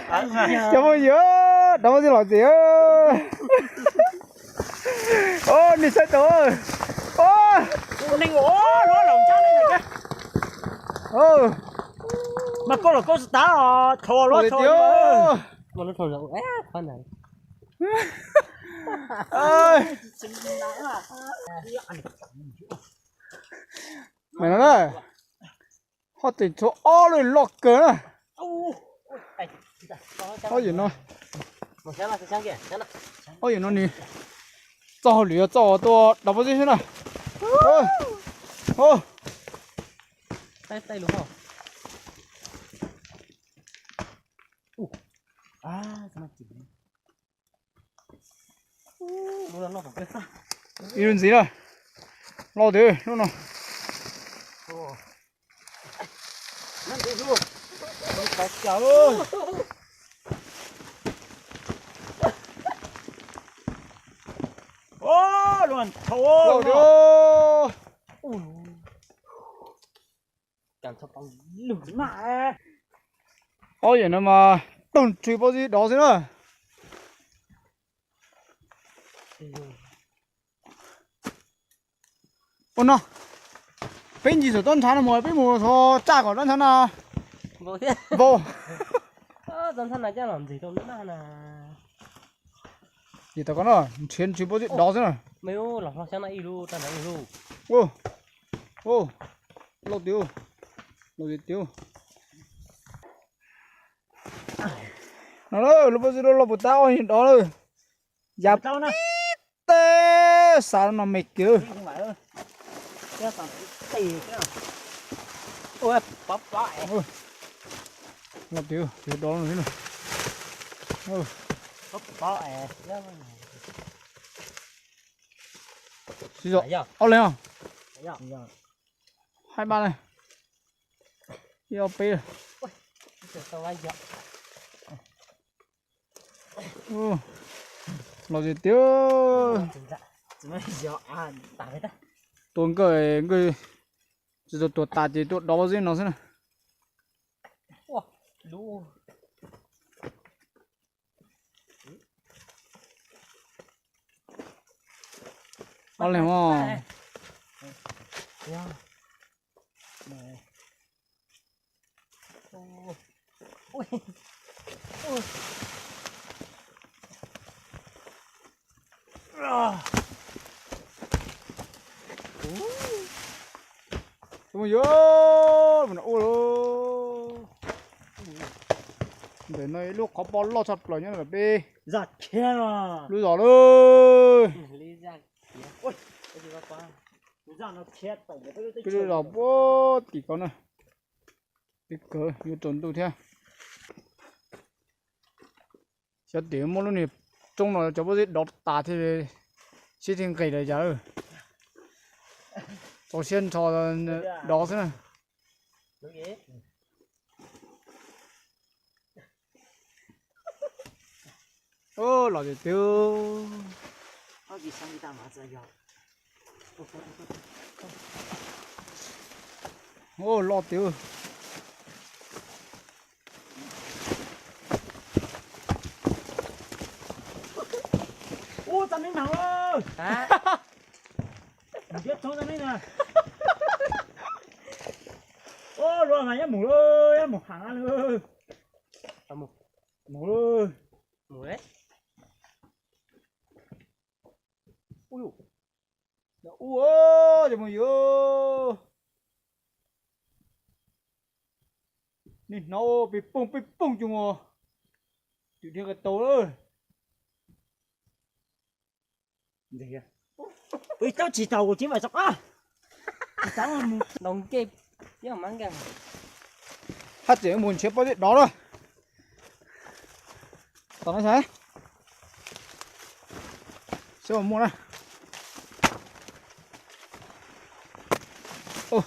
Chào mừng nhớ, đâu có gì ơi. Ô, đi xe tổ. Ô, nên ố nó lòng trắng đấy này kìa. ô, Mà cô là cô tá thò nó đi thò tiêu. mà nó thò rồi á con này Ơi, mày nói đây. Họ tỉnh chỗ o rồi lọt cỡ này. Có gì nó? một sáng là sáng kìa sáng Có gì nó nè? Cho lửa cho tôi đập vào dưới thế này. Ô, ô, tay tay đúng không à sao mà chỉ nó phải cái 이런 gì đây? Lo đi, nó nào. nó đi luôn phải chờ ơi ô luôn thô Lo đi. cảm thấy bằng lửa mà Có gì nữa mà tồn truy bao gì đó thế nữa. Ôn nào. Bên gì rồi tôn chán là mồi, bên mồi thôi cha của tôn chán là vô thế vô. dân thân này chắc làm gì đâu nữa là Gì tao có nó chuyên truy bao gì đó thế này. mấy ô lọc sáng này ilu ta nói ilu Ô, ô, lột tiêu, lột tiêu. Nó đó, lúc bao giờ nó lột tao thì đó rồi. Dập tao nè tê, sao nó mệt kìa. không phải ơi cái thằng tì cái ôi bắp lại Lột tiêu, tiêu đó rồi thế này. Ô, bắp lại xí dọ, ô lên không? dạ Hai ba này. Yêu pê. tao ai dạ Ô, lột tiêu. mấy dạ à tao đấy ta Tuần người rồi tuột tạt thì tuột đó bao nhiêu nó thế này. wow lú Ăn liền không? dạ này ôi ôi ôi Ôi giời, mình ôi lô. Để này lúc có bò lo chặt lại nhá là bê. giật kia mà Lui giỏ ơi. lý ra kia ôi cái gì quá ra nó chết tổng cái Cái là bố tí con này. Cái cỡ như trốn tụ theo. Sẽ điểm một lúc này trong nó cho bố gì đọt tà thì sẽ thiên cây này giờ. Cho xin cho đó thế này. đúng vậy Ô là gì tiêu. có gì sang đi ta mà giờ giờ Ô lo tiêu. ô tao đến nào ơi biết chỗ tao đến nè ô rồi mà nhá mù ơi một hàng ăn ơi mù ơi mù đấy Ui dồi. Ui trời ơi. Nè nó bị bung chung rồi. Chịu đi cái tàu ơi. gì kìa ui tao chỉ tàu của chính phải sọc á tao là đồng kịp chứ không mang kìa Hát chỉ muốn xếp bao nhiêu đó rồi. Tao nói sao? Xếp vào mua này. Ô.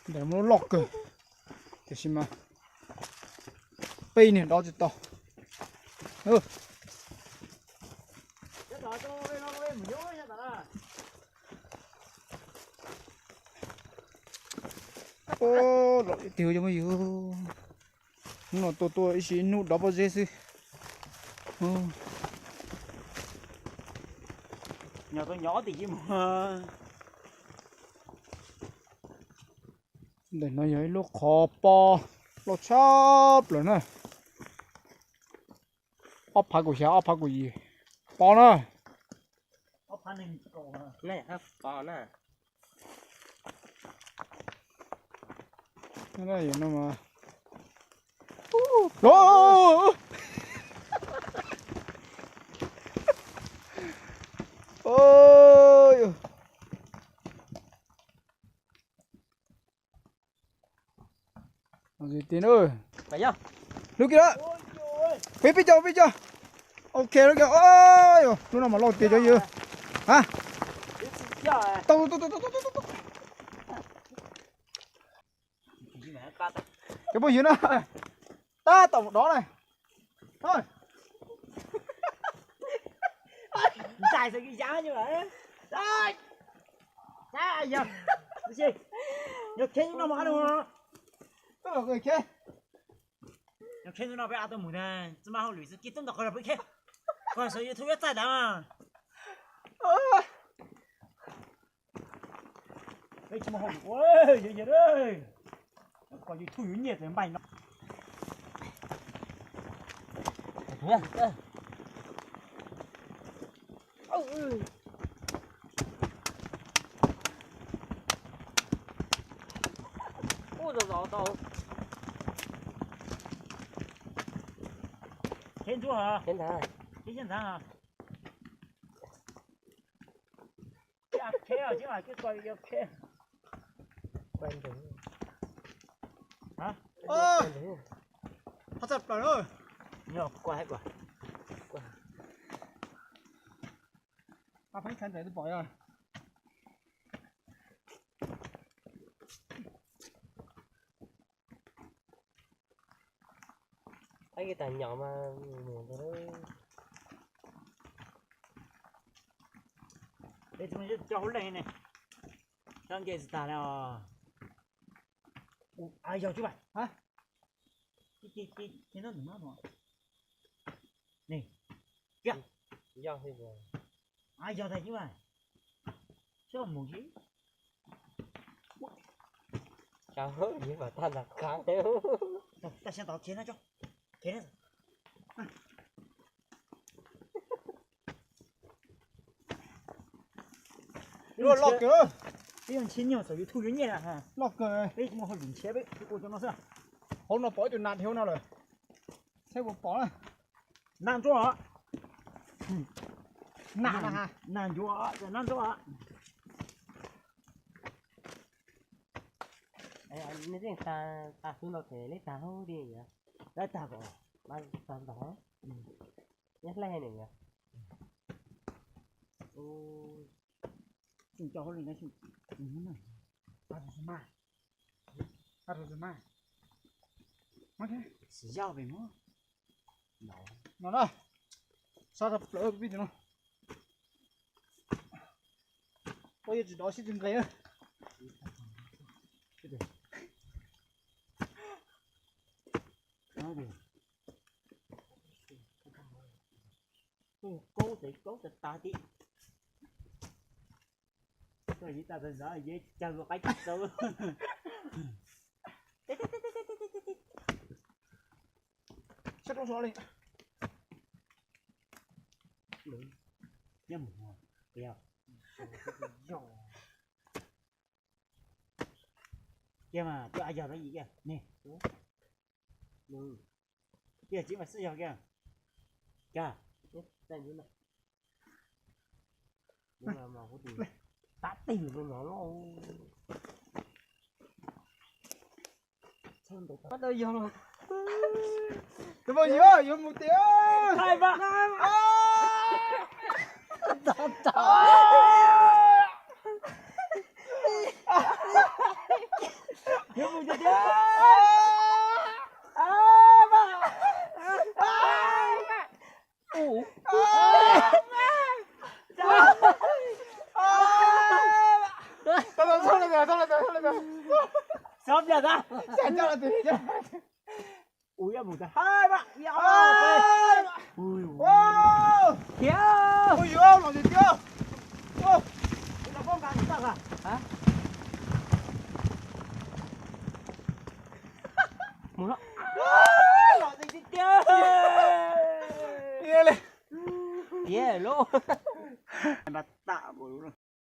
Để nó lọt kìa. Để xem mà. Pây này đó thì to. Ừ. ô lọ tiêu cho mấy yêu nó tôi chỉ nút đó bao giờ xí Nhà tôi nhỏ thì chứ mà. để nó ấy lúc khó po lúc chắp rồi nè ấp phá của sao ấp phá của gì po nè Ốc phá nên cổ này hả? Bò nè. cái này gì nó mà đó ôi gì tiền ơi Phải chưa? lúc kia đó phía cho ok lúc kia ôi lúc nào mà lo tiền cho gì hả tao cái bao nhiêu nữa ta tổng đó này thôi Chạy sao cái giá như vậy? Đây. Giá giờ. Gì? Nhật khen nó mà đâu mà. tức là người kia Nhật khen nó phải ăn tôi mù nè. Chứ mà họ lùi sự kia tâm đọc rồi bị khen. Còn số YouTube tại đó mà. Đây chứ mà họ ôi giờ đây. Còn YouTube nhiệt rồi mày nó. Nè. Ôi. Ôi giời ơi. Khen chúa hả? Khen thằng. Khen thằng hả? Cái khen chứ mà cái coi cái khen. Quen thử. Hả? phát chặt rồi ơi Nhờ qua hết rồi. phải khăn để tôi bỏ ra Thấy cái tàn nhỏ mà muốn cho nó. Đây chúng mình cho hỗn này này. Đang cái gì nào? Ai giờ chứ bạn? hả Cái nó đừng rồi. Nè. Kìa. Giờ thì rồi. Ai giờ thầy chứ bạn? Chứ không muốn gì. Chào hỡi nhưng mà ta đặt kháng thế. Rồi, ta xem tao chế nó cho. Chế nó. luôn lọc kìa cái con chín nhiều sở hữu thu nhẹ hả? lọc kìa Đấy mà họ lủng chế đấy, cái cô cho nó xem. hôm nó bỏ từ nạt thiếu nào rồi xem một bỏ này Nàn chỗ hả? nạt à hả Nàn chỗ hả? Rồi nàn chỗ hả? Nếu như ta xuống đâu thể lấy ta không đi nhỉ? Lấy ta bỏ, lấy ta bỏ. Nhắc lấy này nhỉ? Ôi, chúng cho lên đây chúng, này, ta phải mai, ok chỉ giao về nó, nó đây sao tập lỡ cái video nó bây giờ chỉ đó xin dừng cái nữa nó đi. Cố thì ta đi. Rồi gì ta ra dễ chơi một cái sâu. chắc nó xóa lên Nhầm kìa. Kia mà cho ai giờ cái gì kìa nè. Kia chỉ mà sử dụng kìa. Kìa. Đây như này. Nhưng mà có tiền. Tá tiền của nó luôn. Bắt đầu vô rồi. từ bao nhiêu vô một tiếng 2 3 vô một tiếng. Xong ui à một ta hai bạn ya ui Wow! kia Ôi giời, làm gì chưa? Ô, là con gà chúng ta à hả một đó làm gì đi kia nghe lên. yeah lô đặt tạ rồi